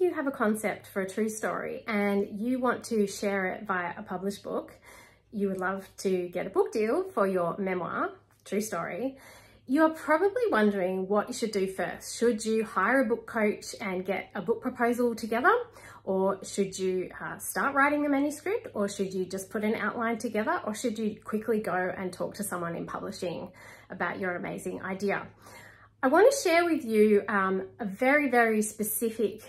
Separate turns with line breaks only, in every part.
you have a concept for a true story and you want to share it via a published book, you would love to get a book deal for your memoir, true story, you're probably wondering what you should do first. Should you hire a book coach and get a book proposal together? Or should you start writing the manuscript? Or should you just put an outline together? Or should you quickly go and talk to someone in publishing about your amazing idea? I want to share with you a very, very specific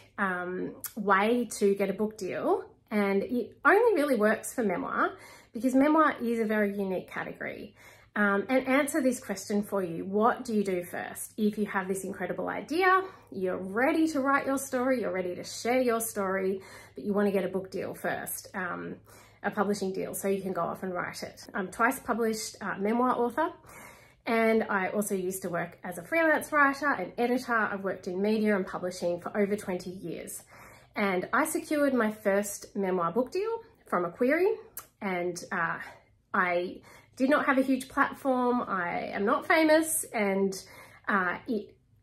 way to get a book deal. And it only really works for memoir because memoir is a very unique category. And answer this question for you. What do you do first? If you have this incredible idea, you're ready to write your story, you're ready to share your story, but you want to get a book deal first, a publishing deal, so you can go off and write it. I'm twice published memoir author, and I also used to work as a freelance writer and editor. I've worked in media and publishing for over 20 years. And I secured my first memoir book deal from a query, and I did not have a huge platform. I am not famous, and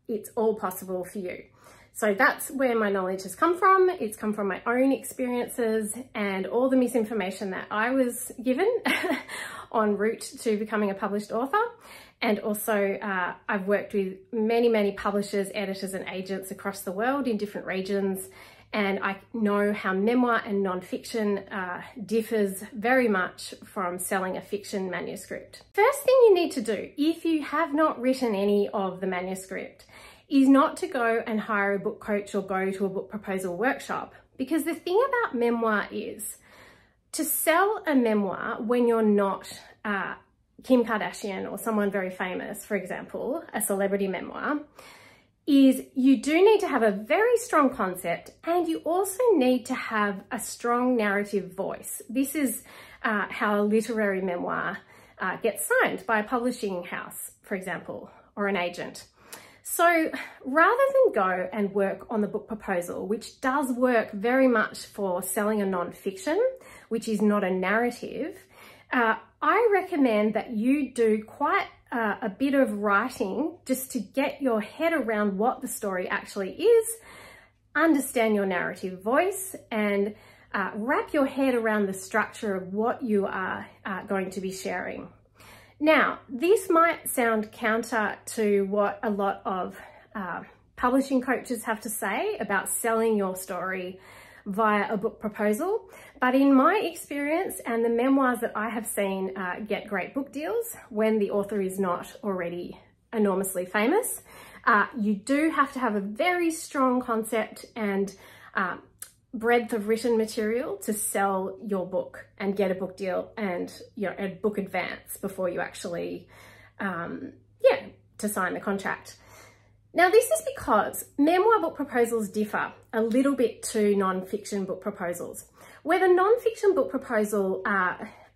it's all possible for you. So that's where my knowledge has come from. It's come from my own experiences and all the misinformation that I was given en route to becoming a published author. And also I've worked with many, many publishers, editors and agents across the world in different regions. And I know how memoir and nonfiction differs very much from selling a fiction manuscript. First thing you need to do, if you have not written any of the manuscript, is not to go and hire a book coach or go to a book proposal workshop. Because the thing about memoir is, to sell a memoir when you're not Kim Kardashian or someone very famous, for example, a celebrity memoir, is you do need to have a very strong concept, and you also need to have a strong narrative voice. This is how a literary memoir gets signed by a publishing house, for example, or an agent. So rather than go and work on the book proposal, which does work very much for selling a non-fiction, which is not a narrative, I recommend that you do quite a bit of writing just to get your head around what the story actually is, understand your narrative voice, and wrap your head around the structure of what you are going to be sharing. Now, this might sound counter to what a lot of publishing coaches have to say about selling your story via a book proposal, but in my experience and the memoirs that I have seen get great book deals when the author is not already enormously famous, you do have to have a very strong concept and breadth of written material to sell your book and get a book deal and a book advance before you actually to sign the contract. Now, this is because memoir book proposals differ a little bit to non-fiction book proposals. Where the non-fiction book proposal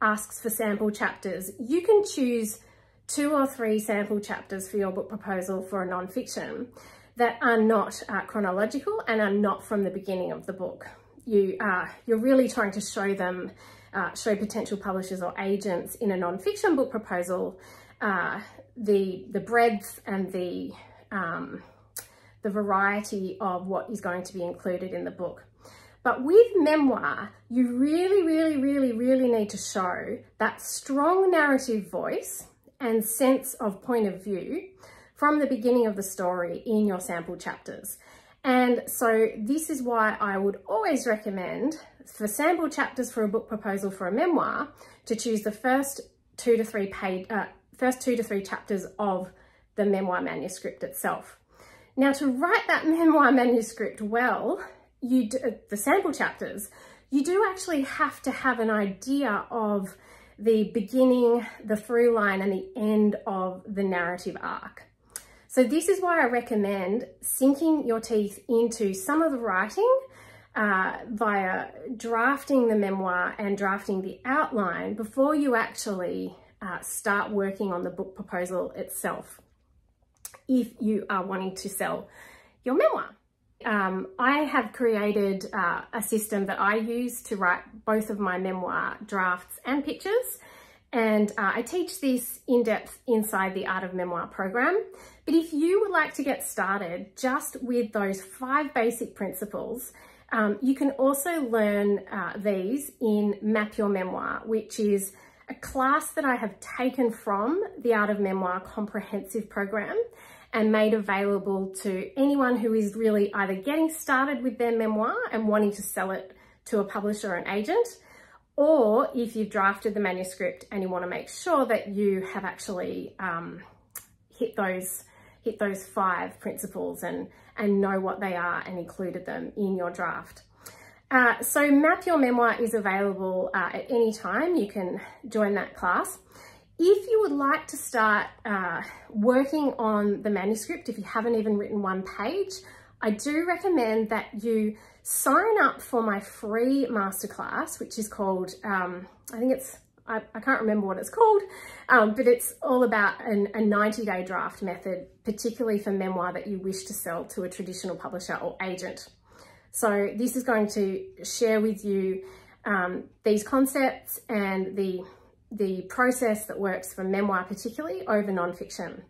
asks for sample chapters, you can choose 2 or 3 sample chapters for your book proposal for a non-fiction that are not chronological and are not from the beginning of the book. You're really trying to show them, show potential publishers or agents in a non-fiction book proposal the breadth and the variety of what is going to be included in the book. But with memoir, you really need to show that strong narrative voice and sense of point of view from the beginning of the story in your sample chapters. And so this is why I would always recommend for sample chapters for a book proposal for a memoir to choose the first 2 to 3 chapters of the memoir manuscript itself. Now, to write that memoir manuscript well, the sample chapters, you do actually have to have an idea of the beginning, the through line, and the end of the narrative arc. So this is why I recommend sinking your teeth into some of the writing via drafting the memoir and drafting the outline before you actually start working on the book proposal itself, if you are wanting to sell your memoir. I have created a system that I use to write both of my memoir drafts and pictures, And I teach this in depth inside the Art of Memoir program. But if you would like to get started just with those 5 basic principles, you can also learn these in Map Your Memoir, which is a class that I have taken from the Art of Memoir comprehensive program and made available to anyone who is really either getting started with their memoir and wanting to sell it to a publisher or an agent, or if you've drafted the manuscript and you want to make sure that you have actually hit those 5 principles and know what they are and included them in your draft. So Map Your Memoir is available at any time. You can join that class. If you would like to start working on the manuscript, if you haven't even written 1 page, I do recommend that you sign up for my free masterclass, which is called, I can't remember what it's called, but it's all about a 90-day draft method, particularly for memoir that you wish to sell to a traditional publisher or agent. So this is going to share with you these concepts and the process that works for memoir, particularly over nonfiction.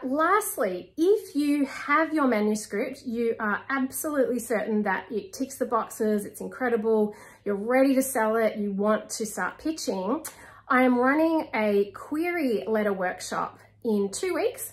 Lastly, if you have your manuscript, you are absolutely certain that it ticks the boxes, it's incredible, you're ready to sell it, you want to start pitching, I am running a query letter workshop in 2 weeks.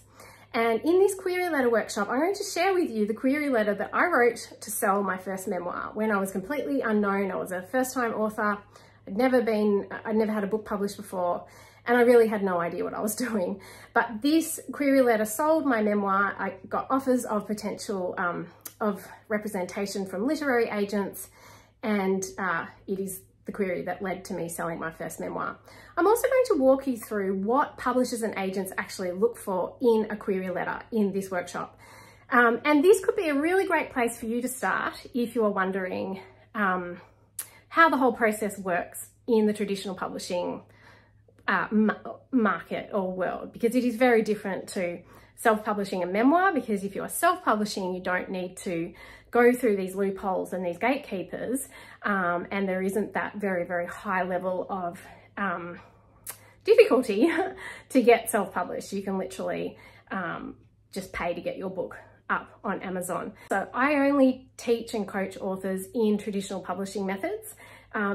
And in this query letter workshop, I'm going to share with you the query letter that I wrote to sell my first memoir when I was completely unknown. I was a first-time author. I'd never had a book published before, and I really had no idea what I was doing. But this query letter sold my memoir. I got offers of potential of representation from literary agents, and it is the query that led to me selling my first memoir. I'm also going to walk you through what publishers and agents actually look for in a query letter in this workshop. And this could be a really great place for you to start if you are wondering how the whole process works in the traditional publishing market or world, because it is very different to self-publishing a memoir, because if you are self-publishing, you don't need to go through these loopholes and these gatekeepers, and there isn't that very, very high level of difficulty to get self-published. You can literally just pay to get your book up on Amazon. So I only teach and coach authors in traditional publishing methods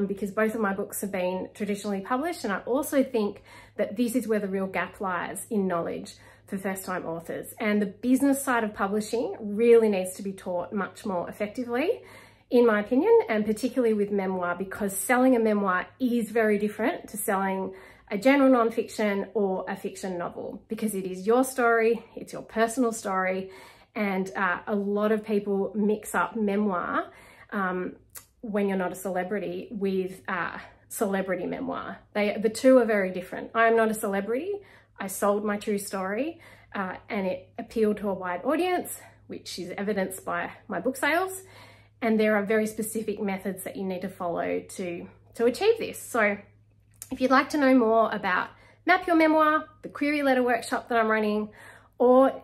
because both of my books have been traditionally published, and I also think that this is where the real gap lies in knowledge for first-time authors. And the business side of publishing really needs to be taught much more effectively, in my opinion, and particularly with memoir, because selling a memoir is very different to selling a general nonfiction or a fiction novel, because it is your story, it's your personal story, and a lot of people mix up memoir when you're not a celebrity with celebrity memoir. The two are very different. I am not a celebrity. I sold my true story and it appealed to a wide audience, which is evidenced by my book sales. And there are very specific methods that you need to follow to achieve this. So if you'd like to know more about Map Your Memoir, the query letter workshop that I'm running, or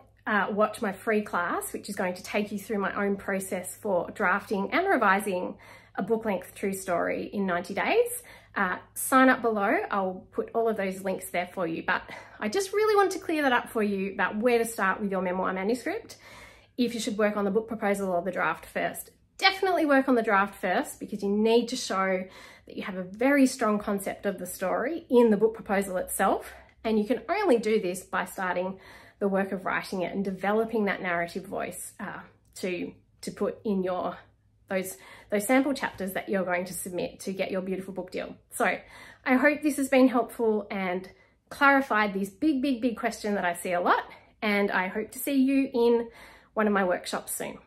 watch my free class, which is going to take you through my own process for drafting and revising a book-length true story in 90 days, sign up below. I'll put all of those links there for you, but I just really want to clear that up for you about where to start with your memoir manuscript, if you should work on the book proposal or the draft first. Definitely work on the draft first, because you need to show that you have a very strong concept of the story in the book proposal itself, and you can only do this by starting the work of writing it and developing that narrative voice to put in your those sample chapters that you're going to submit to get your beautiful book deal. So I hope this has been helpful and clarified this big question that I see a lot, and I hope to see you in one of my workshops soon.